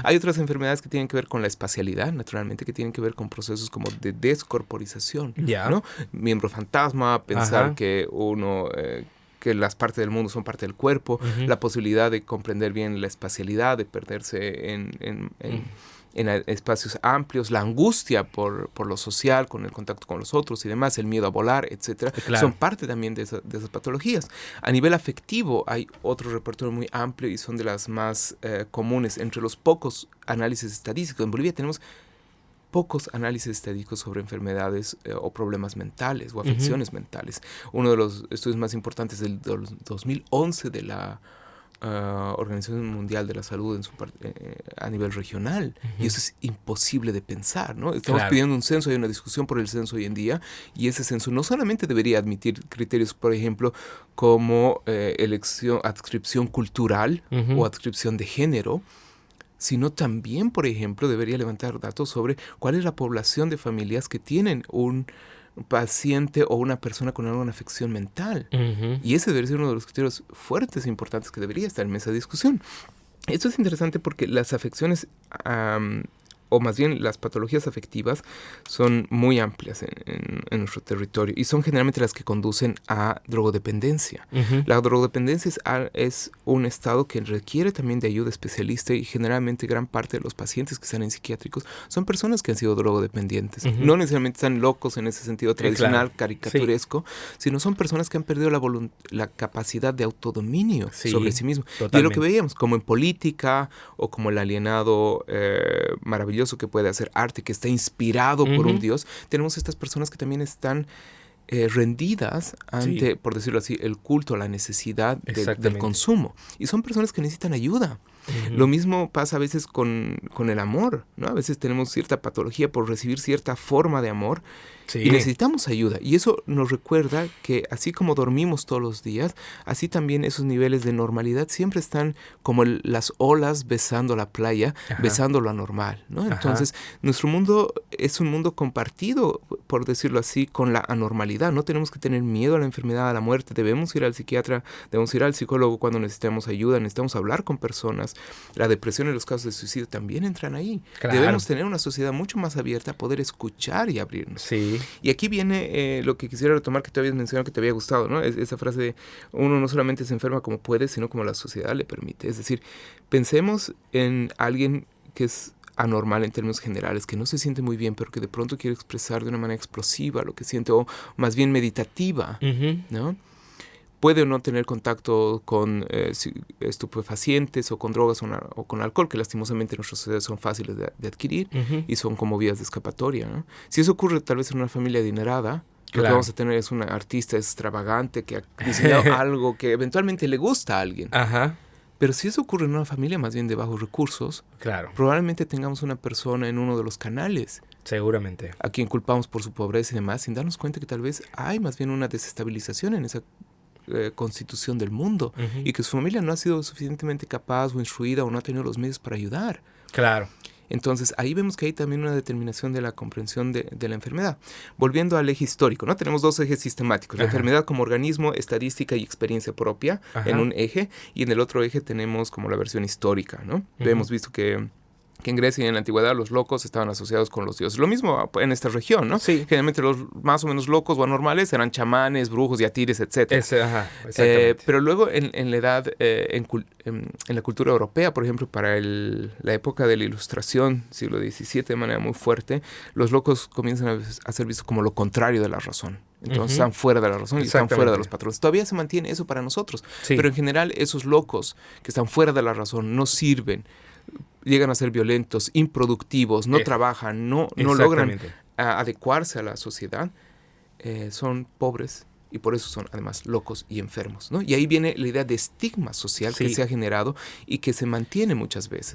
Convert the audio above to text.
Hay otras enfermedades que tienen que ver con la espacialidad, naturalmente, que tienen que ver con procesos como de descorporización, ¿no? Miembro fantasma, pensar que uno... que las partes del mundo son parte del cuerpo, la posibilidad de comprender bien la espacialidad, de perderse en espacios amplios, la angustia por lo social, con el contacto con los otros y demás, el miedo a volar, etcétera, son parte también de esas patologías. A nivel afectivo hay otro repertorio muy amplio y son de las más comunes. Entre los pocos análisis estadísticos, en Bolivia tenemos pocos análisis estadísticos sobre enfermedades o problemas mentales o afecciones mentales. Uno de los estudios más importantes del 2011 de la Organización Mundial de la Salud a nivel regional. Y eso es imposible de pensar, ¿no? Estamos pidiendo un censo, hay una discusión por el censo hoy en día, y ese censo no solamente debería admitir criterios, por ejemplo, como adscripción cultural o adscripción de género, sino también, por ejemplo, debería levantar datos sobre cuál es la población de familias que tienen un paciente o una persona con alguna afección mental. Y ese debería ser uno de los criterios fuertes e importantes que debería estar en mesa de discusión. Esto es interesante porque las afecciones, o más bien las patologías afectivas, son muy amplias en nuestro territorio y son generalmente las que conducen a drogodependencia. La drogodependencia es un estado que requiere también de ayuda especialista, y generalmente gran parte de los pacientes que están en psiquiátricos son personas que han sido drogodependientes. No necesariamente están locos en ese sentido tradicional, caricaturesco, sino son personas que han perdido la capacidad de autodominio sobre sí mismos. Totalmente. Y es lo que veíamos, como en política o como el alienado maravilloso que puede hacer arte, que está inspirado por un Dios. Tenemos estas personas que también están rendidas ante, por decirlo así, el culto, la necesidad del consumo. Y son personas que necesitan ayuda. Lo mismo pasa a veces con el amor, ¿no? A veces tenemos cierta patología por recibir cierta forma de amor y necesitamos ayuda. Y eso nos recuerda que así como dormimos todos los días, así también esos niveles de normalidad siempre están como las olas besando la playa, besando lo anormal, ¿no? Entonces, nuestro mundo es un mundo compartido, por decirlo así, con la anormalidad. No tenemos que tener miedo a la enfermedad, a la muerte. Debemos ir al psiquiatra, debemos ir al psicólogo cuando necesitemos ayuda, necesitamos hablar con personas. La depresión y los casos de suicidio también entran ahí. Debemos tener una sociedad mucho más abierta, poder escuchar y abrirnos. Y aquí viene lo que quisiera retomar, que te habías mencionado, que te había gustado, ¿no? Esa frase de uno no solamente se enferma como puede, sino como la sociedad le permite. Es decir, pensemos en alguien que es anormal en términos generales, que no se siente muy bien, pero que de pronto quiere expresar de una manera explosiva lo que siente, o más bien meditativa, ¿no? Puede o no tener contacto con estupefacientes o con drogas o con alcohol, que lastimosamente en nuestra sociedad son fáciles de adquirir y son como vías de escapatoria, ¿no? Si eso ocurre tal vez en una familia adinerada, lo que vamos a tener es una artista extravagante que ha diseñado algo que eventualmente le gusta a alguien. Pero si eso ocurre en una familia más bien de bajos recursos, probablemente tengamos una persona en uno de los canales. Seguramente. A quien culpamos por su pobreza y demás, sin darnos cuenta que tal vez hay más bien una desestabilización en esa constitución del mundo y que su familia no ha sido suficientemente capaz o instruida o no ha tenido los medios para ayudar. Entonces, ahí vemos que hay también una determinación de la comprensión de la enfermedad. Volviendo al eje histórico, ¿no? Tenemos dos ejes sistemáticos. La enfermedad como organismo, estadística y experiencia propia en un eje, y en el otro eje tenemos como la versión histórica, ¿no? Hemos visto que en Grecia y en la antigüedad los locos estaban asociados con los dioses. Lo mismo en esta región, ¿no? Generalmente los más o menos locos o anormales eran chamanes, brujos, yatires, etc. Pero luego en la edad, en la cultura europea, por ejemplo, para la época de la Ilustración, siglo XVII, de manera muy fuerte, los locos comienzan a ser vistos como lo contrario de la razón. Entonces están fuera de la razón y están fuera de los patrones. Todavía se mantiene eso para nosotros. Pero en general esos locos que están fuera de la razón no sirven, llegan a ser violentos, improductivos, no trabajan, no logran adecuarse a la sociedad, son pobres y por eso son además locos y enfermos, ¿no? Y ahí viene la idea de estigma social que se ha generado y que se mantiene muchas veces.